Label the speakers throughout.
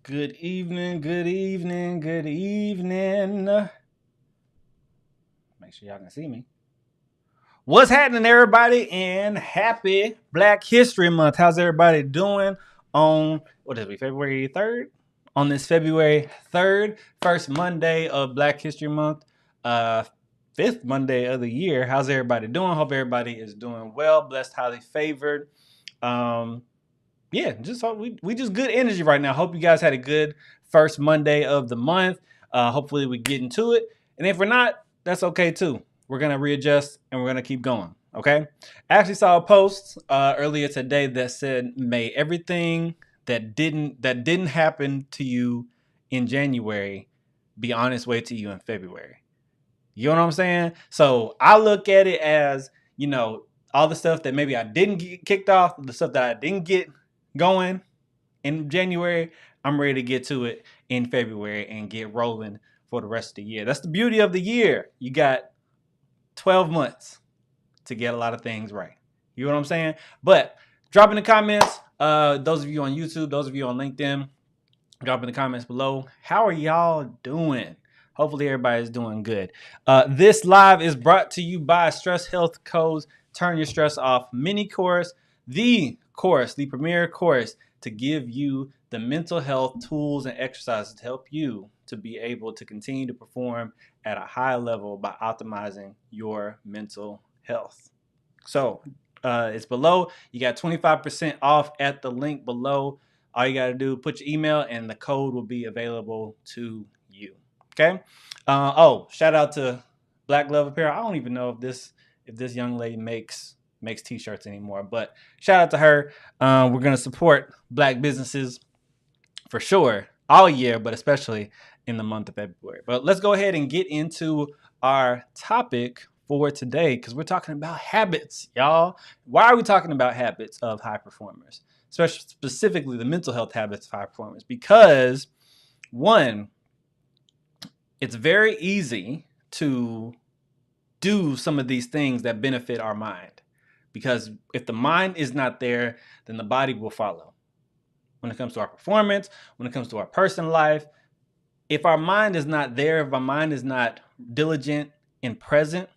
Speaker 1: Good evening, good evening, good evening. Make sure y'all can see me. What's happening, everybody? And happy Black History Month. How's everybody doing on what is it, February 3rd? On this February 3rd, first Monday of Black History Month, fifth Monday of the year. How's everybody doing? Hope everybody is doing well, blessed, highly favored. Um, yeah, just hope we just good energy right now. Hope you guys had a good first Monday of the month. Hopefully we get into it, and if we're not, that's okay too. We're gonna readjust and we're gonna keep going. Okay. I actually saw a post earlier today that said, "May everything that didn't happen to you in January be on its way to you in February." You know what I'm saying? So I look at it as, all the stuff that maybe I didn't get kicked off, the stuff that I didn't get going in January, I'm ready to get to it in February and get rolling for the rest of the year. That's the beauty of the year. You got 12 months to get a lot of things right. You know what I'm saying? But drop in the comments, those of you on YouTube, those of you on LinkedIn, drop in the comments below. How are y'all doing? Hopefully everybody's doing good. This live is brought to you by Stress Health Co's Turn Your Stress Off mini course, the premier course to give you the mental health tools and exercises to help you to be able to continue to perform at a high level by optimizing your mental health. So it's below. You got 25% off at the link below. All you got to do, put your email and the code will be available to you. Okay. Shout out to Black Glove Apparel. I don't even know if this young lady makes t-shirts anymore, but shout out to her. We're gonna support Black businesses for sure all year, but especially in the month of February. But let's go ahead and get into our topic for today because we're talking about habits, y'all. Why are we talking about habits of high performers? Especially specifically the mental health habits of high performers. Because one, it's very easy to do some of these things that benefit our mind. Because if the mind is not there, then the body will follow. When it comes to our performance, when it comes to our personal life, if our mind is not there, if our mind is not diligent and present,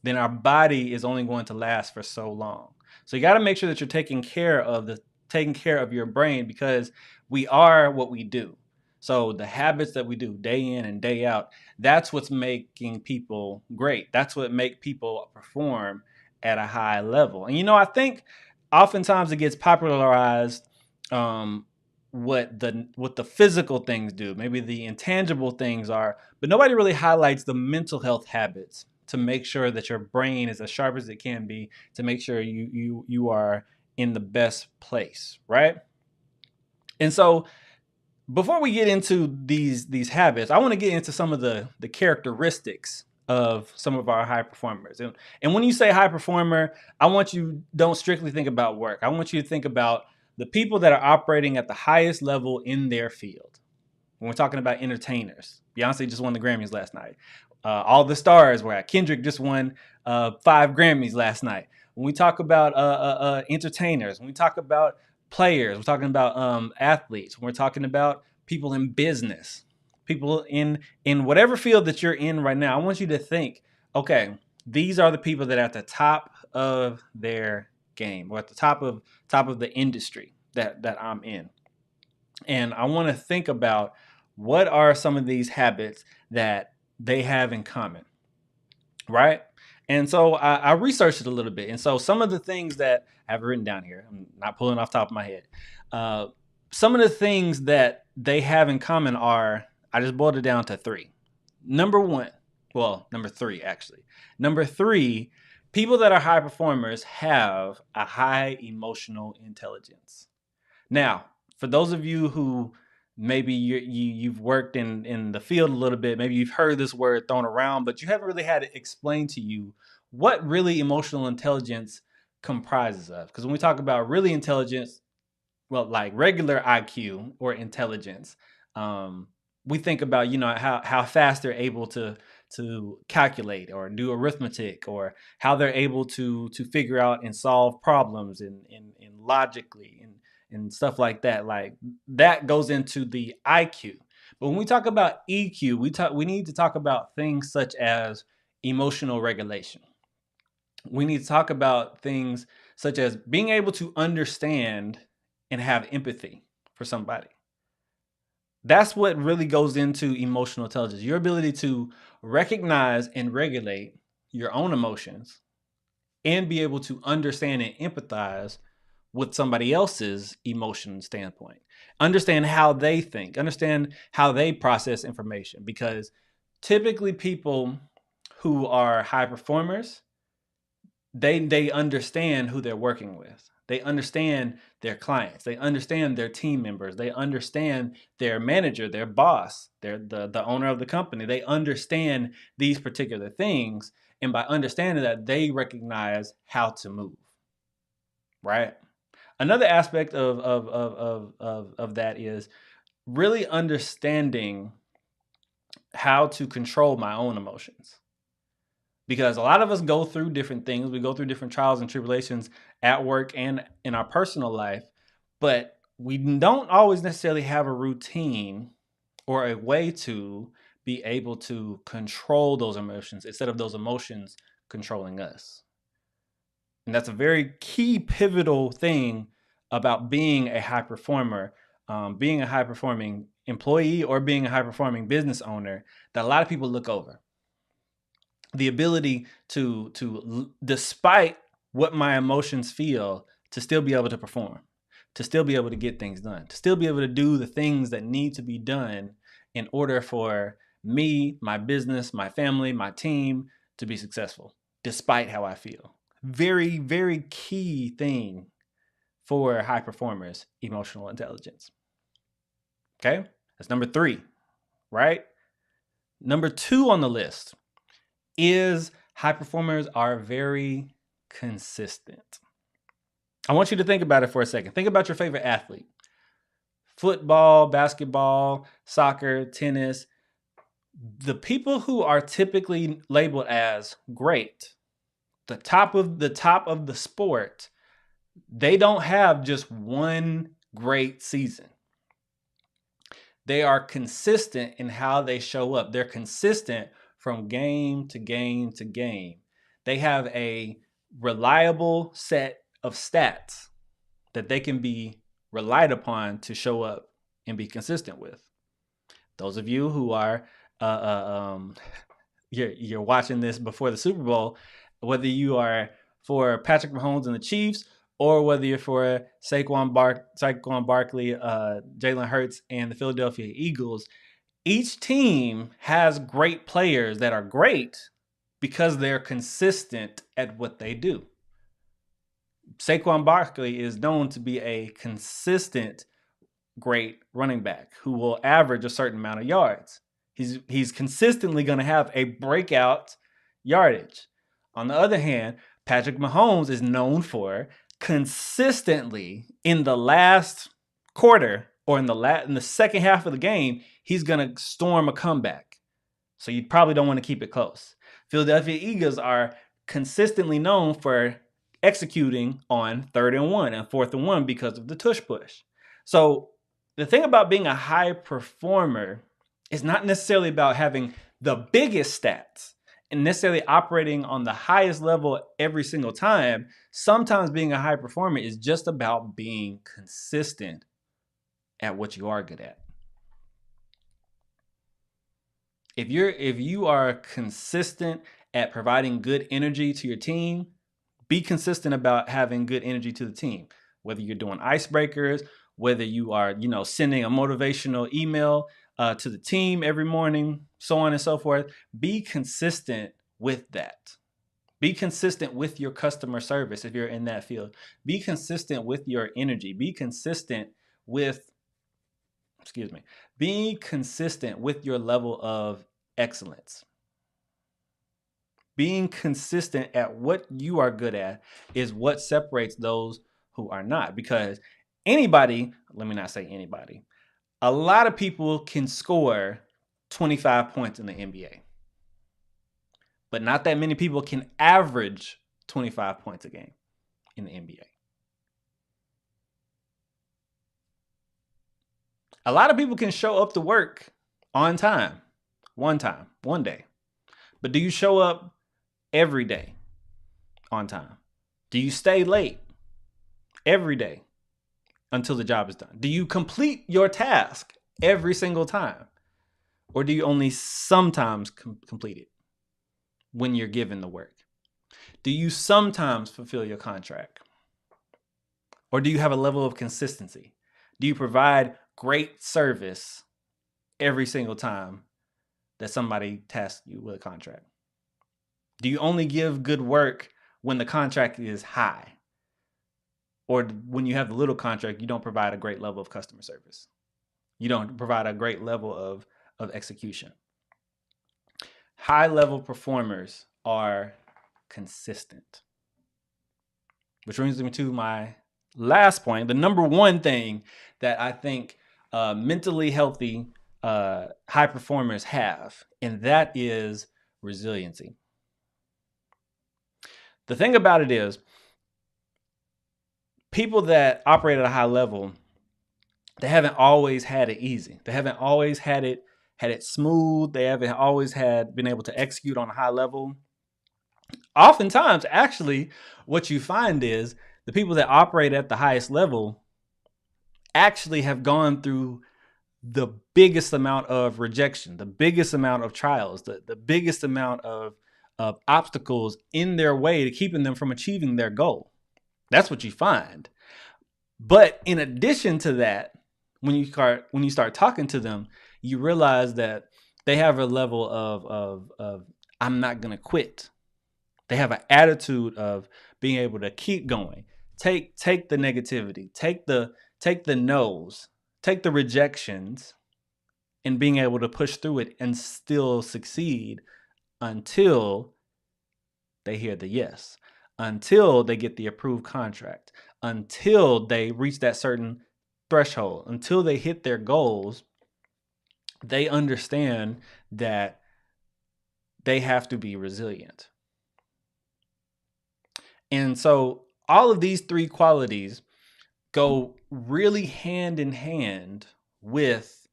Speaker 1: then our body is only going to last for so long. So you got to make sure that you're taking care of your brain because we are what we do. So the habits that we do day in and day out, that's what's making people great. That's what make people perform at a high level. And I think oftentimes it gets popularized what the physical things do, maybe the intangible things are, but nobody really highlights the mental health habits to make sure that your brain is as sharp as it can be, to make sure you are in the best place, right? And so before we get into these habits, I want to get into some of the characteristics of some of our high performers. And when you say high performer, I want you don't strictly think about work. I want you to think about the people that are operating at the highest level in their field. When we're talking about entertainers, Beyonce just won the Grammys last night. All the stars were at. Kendrick just won 5 Grammys last night. When we talk about entertainers, when we talk about players, we're talking about athletes, when we're talking about people in business, people in whatever field that you're in right now, I want you to think, okay, these are the people that are at the top of their game or at the top of the industry that I'm in. And I want to think about what are some of these habits that they have in common, right? And so I researched it a little bit. And so some of the things that I've written down here, I'm not pulling off the top of my head. Uh, some of the things that they have in common are, I just boiled it down to three. Number one, well, number three, actually. Number three, people that are high performers have a high emotional intelligence. Now, for those of you who maybe you've worked in the field a little bit, maybe you've heard this word thrown around, but you haven't really had it explained to you what really emotional intelligence comprises of. Because when we talk about really intelligence, well, like regular IQ or intelligence, um, we think about how fast they're able to calculate or do arithmetic, or how they're able to figure out and solve problems and logically and stuff like that. Like that goes into the IQ. But when we talk about EQ, we need to talk about things such as emotional regulation. We need to talk about things such as being able to understand and have empathy for somebody. That's what really goes into emotional intelligence. Your ability to recognize and regulate your own emotions and be able to understand and empathize with somebody else's emotion standpoint. Understand how they think, understand how they process information, because typically people who are high performers, they understand who they're working with. They understand their clients. They understand their team members. They understand their manager, their boss, the owner of the company. They understand these particular things. And by understanding that, they recognize how to move. Right? Another aspect of that is really understanding how to control my own emotions. Because a lot of us go through different things. We go through different trials and tribulations at work and in our personal life, but we don't always necessarily have a routine or a way to be able to control those emotions instead of those emotions controlling us. And that's a very key pivotal thing about being a high performer, being a high performing employee or being a high performing business owner that a lot of people look over. The ability to despite what my emotions feel, to still be able to perform, to still be able to get things done, to still be able to do the things that need to be done in order for me, my business, my family, my team to be successful, despite how I feel. Very, very key thing for high performers, emotional intelligence. Okay, that's number 3, right? Number 2 on the list is high performers are very consistent. I want you to think about it for a second. Think about your favorite athlete. Football, basketball, soccer, tennis. The people who are typically labeled as great, the top of the sport, they don't have just one great season. They are consistent in how they show up. They're consistent from game to game to game. They have a reliable set of stats that they can be relied upon to show up and be consistent with. Those of you who are you're watching this before the Super Bowl, whether you are for Patrick Mahomes and the Chiefs, or whether you're for Saquon Barkley, Jalen Hurts, and the Philadelphia Eagles, each team has great players that are great because they're consistent at what they do. Saquon Barkley is known to be a consistent, great running back who will average a certain amount of yards. He's consistently going to have a breakout yardage. On the other hand, Patrick Mahomes is known for consistently in the last quarter or in the second half of the game, he's going to storm a comeback. So you probably don't want to keep it close. Philadelphia Eagles are consistently known for executing on 3rd and 1 and 4th and 1 because of the tush push. So the thing about being a high performer is not necessarily about having the biggest stats and necessarily operating on the highest level every single time. Sometimes being a high performer is just about being consistent at what you are good at. If you are consistent at providing good energy to your team, be consistent about having good energy to the team. Whether you're doing icebreakers, whether you are, sending a motivational email to the team every morning, so on and so forth, be consistent with that. Be consistent with your customer service if you're in that field. Be consistent with your energy. Be consistent with, be consistent with your level of excellence. Being consistent at what you are good at is what separates those who are not. Because anybody, let me not say anybody, a lot of people can score 25 points in the NBA. But not that many people can average 25 points a game in the NBA. A lot of people can show up to work on time, one day. But do you show up every day on time? Do you stay late every day until the job is done? Do you complete your task every single time? Or do you only sometimes complete it when you're given the work? Do you sometimes fulfill your contract? Or do you have a level of consistency? Do you provide great service every single time that somebody tasks you with a contract? Do you only give good work when the contract is high? Or when you have the little contract, you don't provide a great level of customer service. You don't provide a great level of execution. High level performers are consistent. Which brings me to my last point, the number one thing that I think mentally healthy high performers have, and that is resiliency. The thing about it is, people that operate at a high level, they haven't always had it easy. They haven't always had it smooth. They haven't always been able to execute on a high level. Oftentimes, actually, what you find is the people that operate at the highest level actually have gone through the biggest amount of rejection, the biggest amount of trials, the biggest amount of obstacles in their way to keeping them from achieving their goal. That's what you find. But in addition to that, when you start talking to them, you realize that they have a level of I'm not gonna quit. They have an attitude of being able to keep going. Take the negativity, take the no's, take the rejections, and being able to push through it and still succeed until they hear the yes, until they get the approved contract, until they reach that certain threshold, until they hit their goals. They understand that they have to be resilient. And so all of these three qualities go really hand in hand with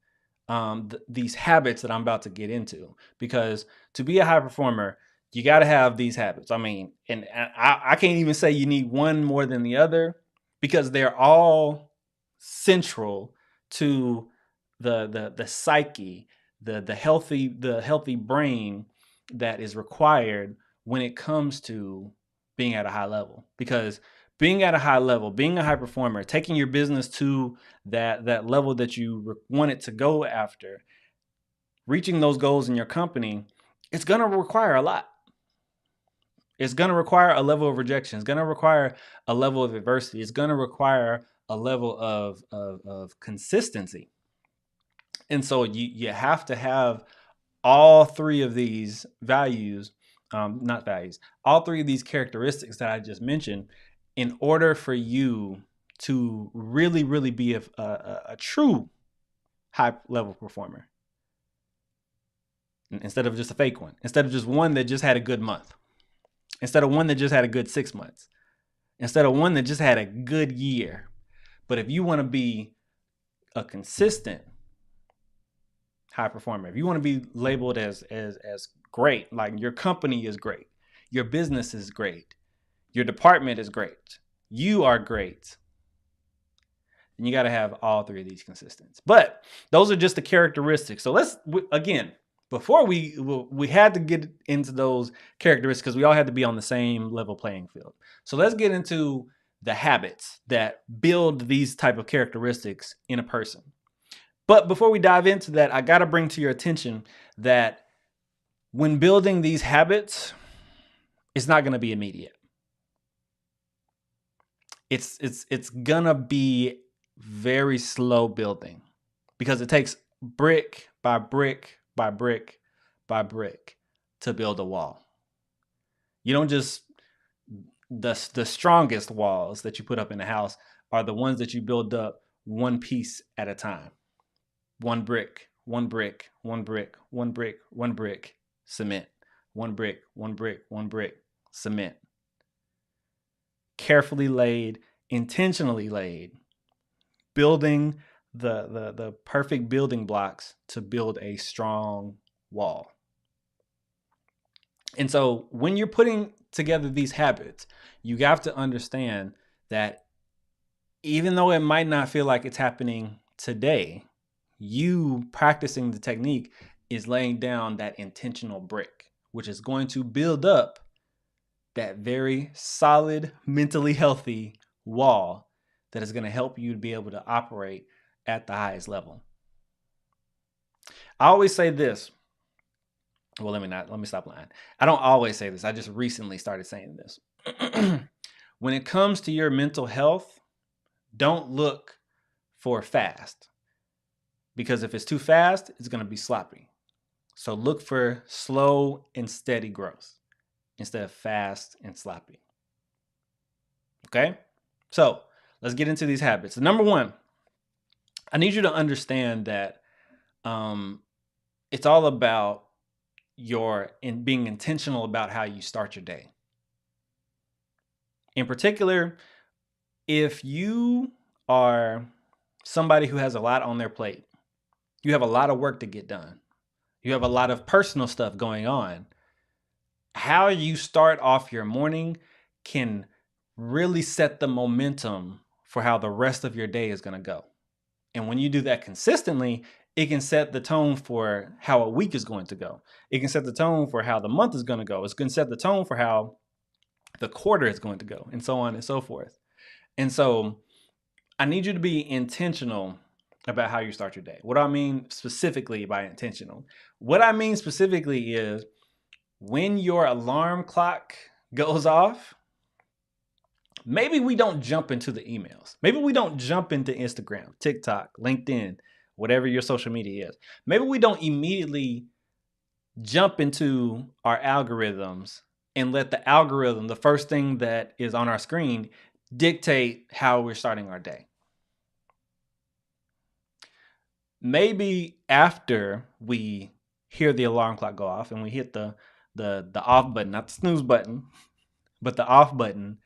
Speaker 1: these habits that I'm about to get into. Because to be a high performer, you got to have these habits. I mean, and I can't even say you need one more than the other, because they're all central to the psyche, the healthy brain that is required when it comes to being at a high level. Because being at a high level, being a high performer, taking your business to that level that you want it to go after, reaching those goals in your company, it's going to require a lot. It's going to require a level of rejection. It's going to require a level of adversity. It's going to require a level of consistency. And so you have to have all three of these values, all three of these characteristics that I just mentioned, in order for you to really, really be a true high level performer. Instead of just a fake one, instead of just one that just had a good month, instead of one that just had a good 6 months, instead of one that just had a good year. But if you want to be a consistent high performer, if you want to be labeled as great, like your company is great, your business is great, your department is great, you are great, and you got to have all three of these consistents. But those are just the characteristics. So let's, again, before we had to get into those characteristics because we all had to be on the same level playing field. So let's get into the habits that build these type of characteristics in a person. But before we dive into that, I got to bring to your attention that when building these habits, it's not going to be immediate. It's going to be very slow building, because it takes brick by brick by brick by brick to build a wall. You don't just, the strongest walls that you put up in a house are the ones that you build up one piece at a time. One brick, one brick, one brick, one brick, one brick, cement. One brick, one brick, one brick, cement. Carefully laid, intentionally laid, building the perfect building blocks to build a strong wall. And so when you're putting together these habits, you have to understand that even though it might not feel like it's happening today, you practicing the technique is laying down that intentional brick, which is going to build up that very solid, mentally healthy wall that is going to help you to be able to operate at the highest level. I always say this. Well, let me stop lying. I don't always say this. I just recently started saying this. When it comes to your mental health, don't look for fast, because if it's too fast, it's going to be sloppy. So look for slow and steady growth instead of fast and sloppy. Okay? So let's get into these habits. Number one, I need you to understand that it's all about being intentional about how you start your day. In particular, if you are somebody who has a lot on their plate, you have a lot of work to get done, you have a lot of personal stuff going on, how you start off your morning can really set the momentum for how the rest of your day is going to go. And when you do that consistently, it can set the tone for how a week is going to go. It can set the tone for how the month is going to go. It's going to set the tone for how the quarter is going to go, and so on and so forth. And so I need you to be intentional about how you start your day. What do I mean specifically by intentional? What I mean specifically is when your alarm clock goes off, maybe we don't jump into the emails. Maybe we don't jump into Instagram, TikTok, LinkedIn, whatever your social media is. Maybe we don't immediately jump into our algorithms and let the algorithm, the first thing that is on our screen, dictate how we're starting our day. Maybe after we hear the alarm clock go off and we hit the off button, not the snooze button, but the off button,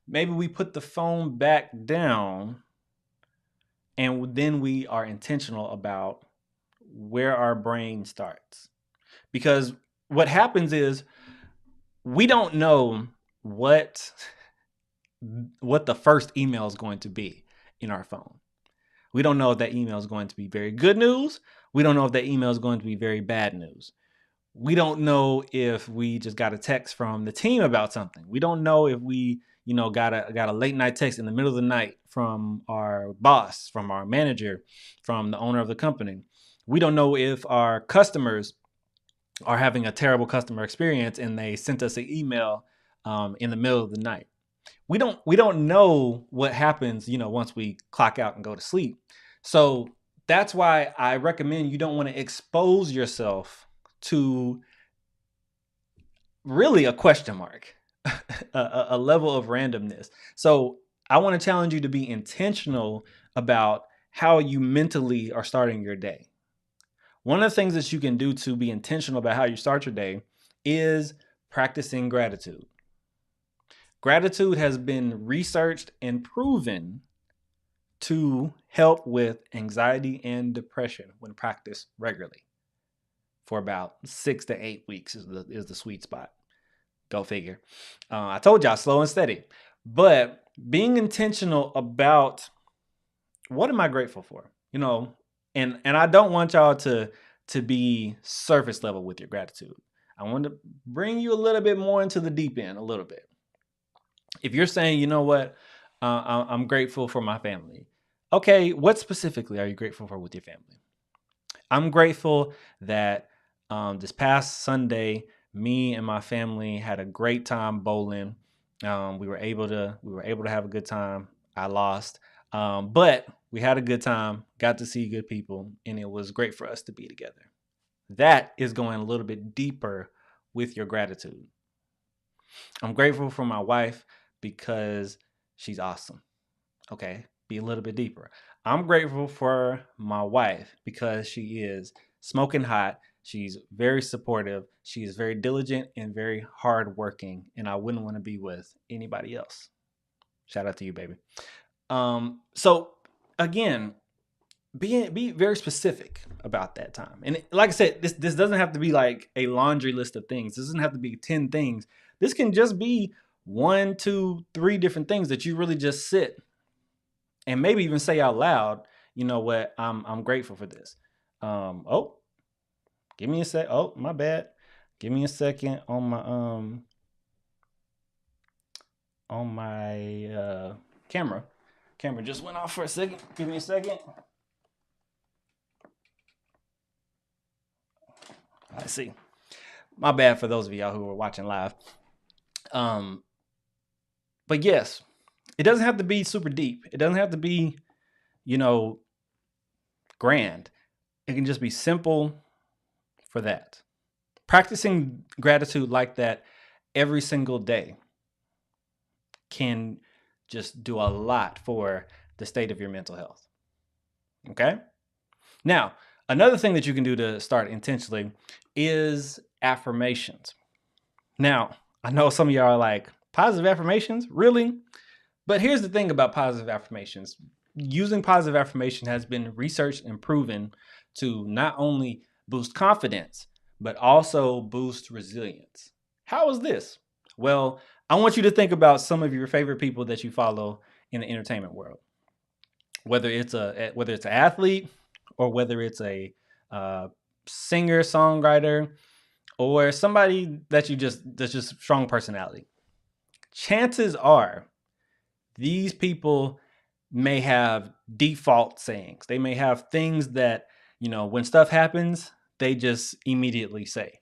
Speaker 1: maybe we put the phone back down and then we are intentional about where our brain starts. Because what happens is we don't know what the first email is going to be in our phone. We don't know if that email is going to be very good news. We don't know if that email is going to be very bad news. We don't know if we just got a text from the team about something. We don't know if we, got a late night text in the middle of the night from our boss, from our manager, from the owner of the company. We don't know if our customers are having a terrible customer experience and they sent us an email in the middle of the night. We don't know what happens, once we clock out and go to sleep. So that's why I recommend you don't want to expose yourself to really a question mark, a level of randomness. So I want to challenge you to be intentional about how you mentally are starting your day. One of the things that you can do to be intentional about how you start your day is practicing gratitude. Gratitude has been researched and proven to help with anxiety and depression when practiced regularly for about 6 to 8 weeks is the sweet spot. Go figure. I told y'all slow and steady, but being intentional about what am I grateful for, and I don't want y'all to be surface level with your gratitude. I want to bring you a little bit more into the deep end a little bit. If you're saying, you know what, I'm grateful for my family. Okay, what specifically are you grateful for with your family? I'm grateful that this past Sunday, me and my family had a great time bowling. We were able to have a good time. I lost, but we had a good time. Got to see good people, and it was great for us to be together. That is going a little bit deeper with your gratitude. I'm grateful for my wife because she's awesome. Okay, be a little bit deeper. I'm grateful for my wife because she is smoking hot. She's very supportive. She is very diligent and very hardworking, and I wouldn't want to be with anybody else. Shout out to you, baby. So again, be very specific about that time. And like I said, this doesn't have to be like a laundry list of things. This doesn't have to be 10 things. This can just be 1, 2, 3 different things that you really just sit and maybe even say out loud, you know what, I'm grateful for this. Oh, give me a sec. Oh, my bad. Give me a second on my camera. Camera just went off for a second. Give me a second. I see. My bad for those of y'all who are watching live. But yes, it doesn't have to be super deep. It doesn't have to be, grand. It can just be simple for that. Practicing gratitude like that every single day can just do a lot for the state of your mental health. Okay? Now, another thing that you can do to start intentionally is affirmations. Now, I know some of y'all are like, positive affirmations? Really? But here's the thing about positive affirmations. Using positive affirmation has been researched and proven to not only boost confidence, but also boost resilience. How is this? Well, I want you to think about some of your favorite people that you follow in the entertainment world. Whether it's an athlete, or whether it's a singer, songwriter, or somebody that's just strong personality. Chances are these people may have default sayings. They may have things that, when stuff happens, they just immediately say.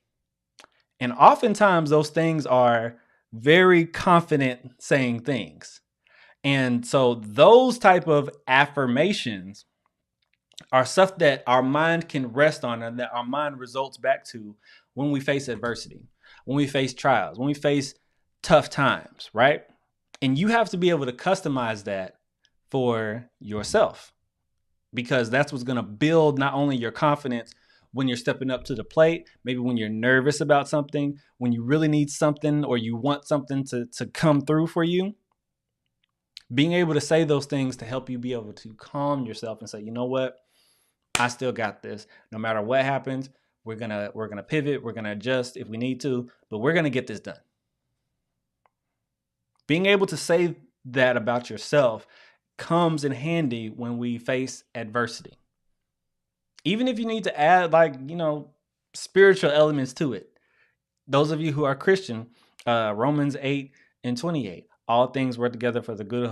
Speaker 1: And oftentimes those things are very confident saying things. And so those type of affirmations are stuff that our mind can rest on and that our mind results back to when we face adversity, when we face trials, when we face tough times, right? And you have to be able to customize that for yourself, because that's what's going to build not only your confidence when you're stepping up to the plate, maybe when you're nervous about something, when you really need something or you want something to come through for you. Being able to say those things to help you be able to calm yourself and say, you know what, I still got this. No matter what happens, we're gonna pivot, we're gonna adjust if we need to, but we're gonna get this done. Being able to say that about yourself comes in handy when we face adversity. Even if you need to add spiritual elements to it. Those of you who are Christian, Romans 8:28, all things work together for the good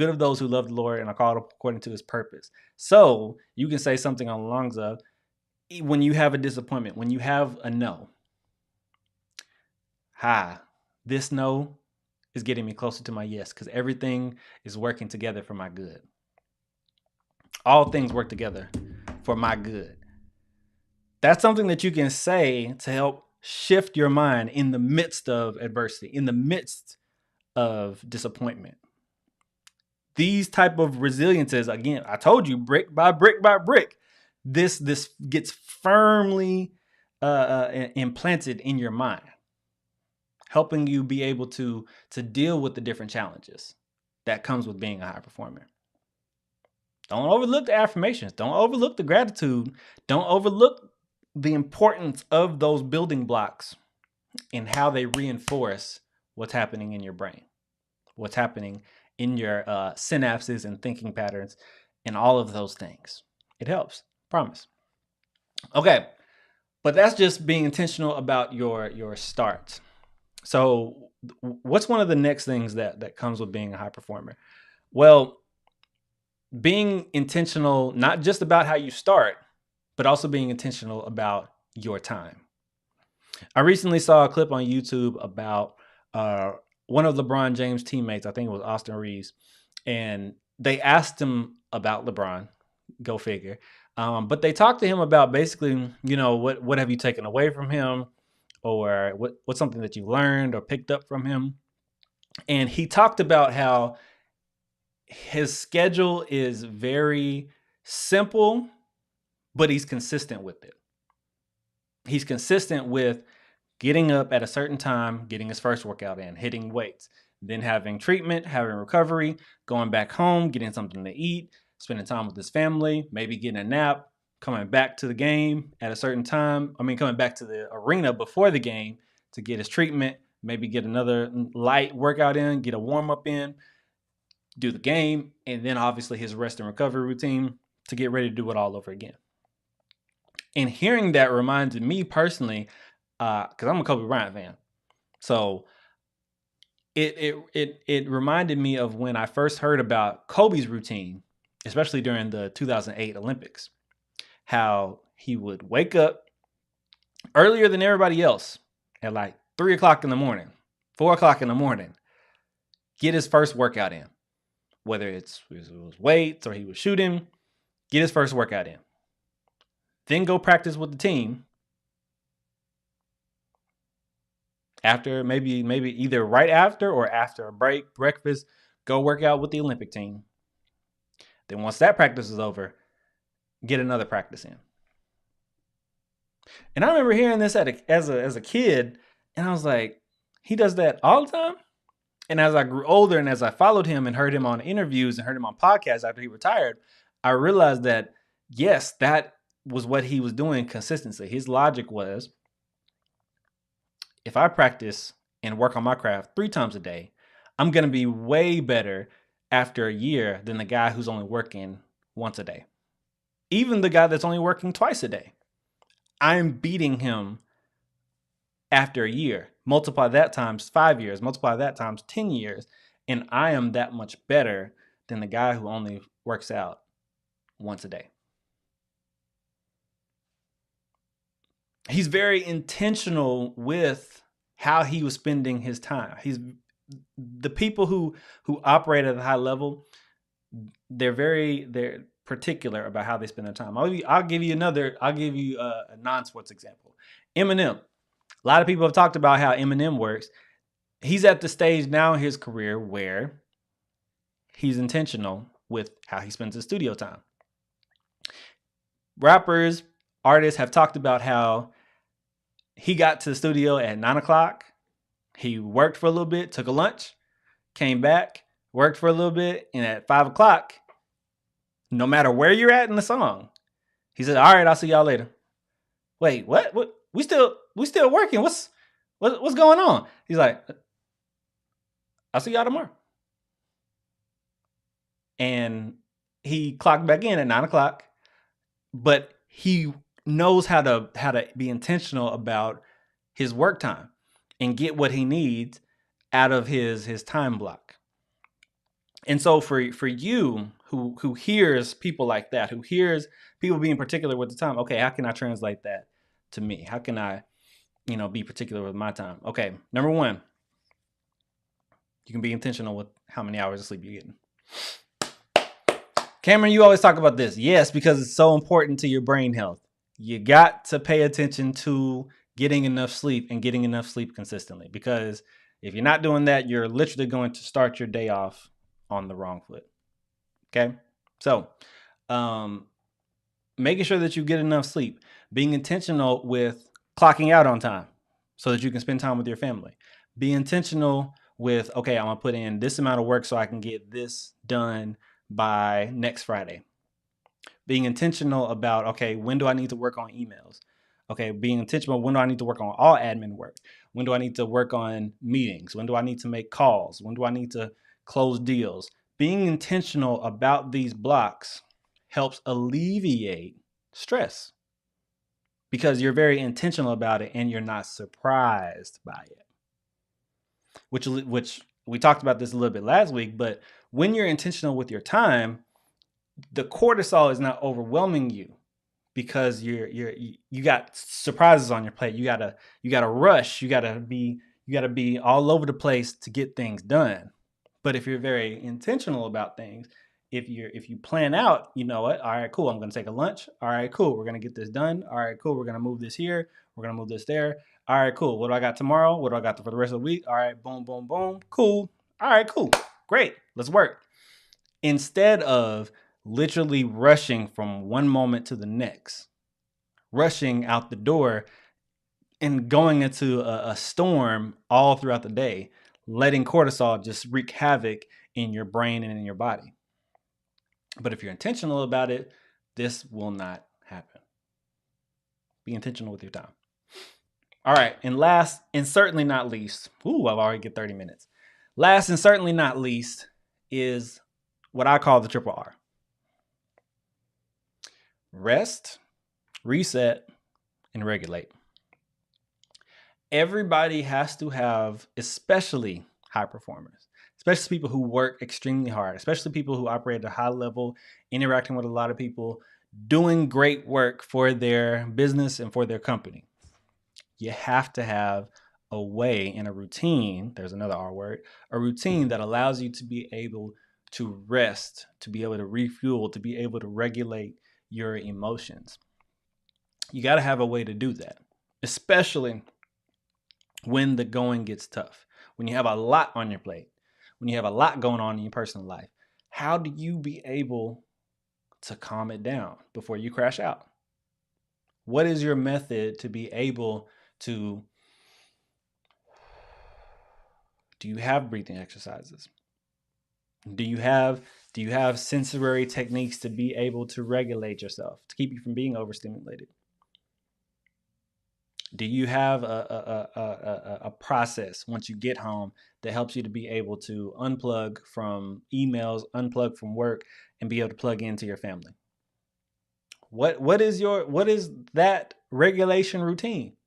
Speaker 1: of those who love the Lord and are called according to his purpose. So you can say something along the lines of, when you have a disappointment, when you have a no, this no is getting me closer to my yes, because everything is working together for my good. All things work together for my good. That's something that you can say to help shift your mind in the midst of adversity, in the midst of disappointment. These type of resiliences, again, I told you, brick by brick by brick, this gets firmly implanted in your mind, helping you be able to deal with the different challenges that comes with being a high performer. Don't overlook the affirmations. Don't overlook the gratitude. Don't overlook the importance of those building blocks and how they reinforce what's happening in your brain, what's happening in your synapses and thinking patterns and all of those things. It helps, promise. Okay, but that's just being intentional about your start. So what's one of the next things that comes with being a high performer? Well, being intentional, not just about how you start, but also being intentional about your time. I recently saw a clip on YouTube about one of LeBron James' teammates. I think it was Austin Reeves. And they asked him about LeBron, go figure. But they talked to him about basically, what have you taken away from him, or what's something that you learned or picked up from him. And he talked about how his schedule is very simple, but he's consistent with it. He's consistent with getting up at a certain time, getting his first workout in, hitting weights, then having treatment, having recovery, going back home, getting something to eat, spending time with his family, maybe getting a nap, coming back to the game at a certain time. I mean, coming back to the arena before the game to get his treatment, maybe get another light workout in, get a warm up in, do the game, and then obviously his rest and recovery routine to get ready to do it all over again. And hearing that reminded me personally, because I'm a Kobe Bryant fan, so it reminded me of when I first heard about Kobe's routine, especially during the 2008 Olympics, how he would wake up earlier than everybody else at like 3 o'clock in the morning, 4 o'clock in the morning, get his first workout in, whether it was weights or he was shooting, get his first workout in, then go practice with the team. After maybe either right after or after a break, breakfast, go work out with the Olympic team. Then once that practice is over, get another practice in. And I remember hearing this as a kid, and I was like, he does that all the time? And as I grew older and as I followed him and heard him on interviews and heard him on podcasts after he retired, I realized that, yes, that was what he was doing consistently. His logic was, if I practice and work on my craft 3 times a day, I'm going to be way better after a year than the guy who's only working once a day. Even the guy that's only working twice a day, I'm beating him after a year. Multiply that times 5 years, multiply that times 10 years, and I am that much better than the guy who only works out once a day. He's very intentional with how he was spending his time. The people who operate at a high level, they're particular about how they spend their time. I'll give you a non-sports example. Eminem. A lot of people have talked about how Eminem works. He's at the stage now in his career where he's intentional with how he spends his studio time. Rappers, artists have talked about how he got to the studio at 9 o'clock. He worked for a little bit, took a lunch, came back, worked for a little bit, and at 5 o'clock, no matter where you're at in the song, he said, "All right, I'll see y'all later." Wait, what? We still working. What's going on? He's like, "I'll see y'all tomorrow." And he clocked back in at 9 o'clock, but he knows how to be intentional about his work time and get what he needs out of his time block. And so for you who hears people like that, who hears people being particular with the time, okay, how can I translate that to me? How can I, be particular with my time? Okay, number 1, you can be intentional with how many hours of sleep you're getting. Cameron, you always talk about this. Yes, because it's so important to your brain health. You got to pay attention to getting enough sleep and getting enough sleep consistently, because if you're not doing that, you're literally going to start your day off on the wrong foot. Okay? So, making sure that you get enough sleep, being intentional with clocking out on time so that you can spend time with your family. Be intentional with, okay, I'm going to put in this amount of work so I can get this done by next Friday. Being intentional about, okay, when do I need to work on emails? Okay, being intentional, when do I need to work on all admin work? When do I need to work on meetings? When do I need to make calls? When do I need to close deals? Being intentional about these blocks helps alleviate stress because you're very intentional about it and you're not surprised by it. Which we talked about this a little bit last week, but when you're intentional with your time, the cortisol is not overwhelming you because you got surprises on your plate. You gotta rush. You gotta be all over the place to get things done. But if you're very intentional about things, if you plan out, you know what? All right, cool. I'm gonna take a lunch. All right, cool. We're gonna get this done. All right, cool. We're gonna move this here. We're gonna move this there. All right, cool. What do I got tomorrow? What do I got for the rest of the week? All right, boom, boom, boom. Cool. All right, cool. Great. Let's work. Instead of literally rushing from one moment to the next, rushing out the door and going into a storm all throughout the day, letting cortisol just wreak havoc in your brain and in your body. But if you're intentional about it, this will not happen. Be intentional with your time. All right. And last and certainly not least, I've already get 30 minutes. Last and certainly not least is what I call the triple R. Rest, reset, and regulate. Everybody has to have, especially high performers, especially people who work extremely hard, especially people who operate at a high level, interacting with a lot of people, doing great work for their business and for their company. You have to have a way and a routine, there's another R word, a routine that allows you to be able to rest, to be able to refuel, to be able to regulate your emotions. You got to have a way to do that, especially when the going gets tough, when you have a lot on your plate, when you have a lot going on in your personal life. How do you be able to calm it down before you crash out? What is your method to be able to? Do you have breathing exercises? Do you have sensory techniques to be able to regulate yourself, to keep you from being overstimulated? Do you have a process once you get home that helps you to be able to unplug from emails, unplug from work, and be able to plug into your family? What is that regulation routine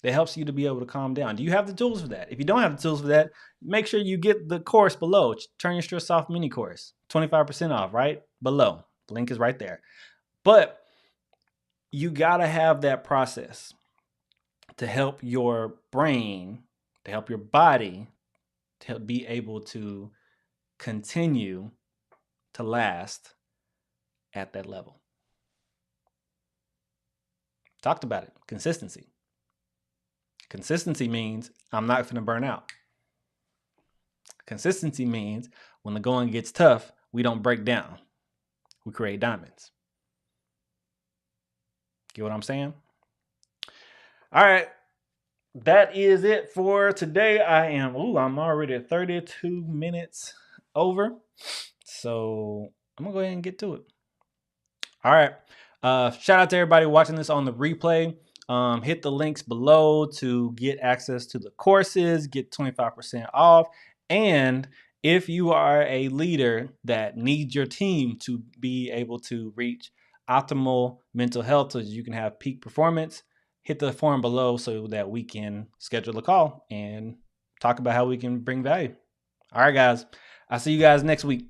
Speaker 1: that helps you to be able to calm down? Do you have the tools for that? If you don't have the tools for that, make sure you get the course below. Turn Your Stress Off mini course, 25% off, right below. The link is right there. But you gotta have that process to help your brain, to help your body, to be able to continue to last at that level. Talked about it. Consistency. Consistency means I'm not going to burn out. Consistency means when the going gets tough, we don't break down. We create diamonds. Get what I'm saying? All right. That is it for today. I'm already 32 minutes over. So I'm going to go ahead and get to it. All right. Shout out to everybody watching this on the replay. Hit the links below to get access to the courses, get 25% off. And if you are a leader that needs your team to be able to reach optimal mental health so you can have peak performance, hit the form below so that we can schedule a call and talk about how we can bring value. All right, guys. I'll see you guys next week.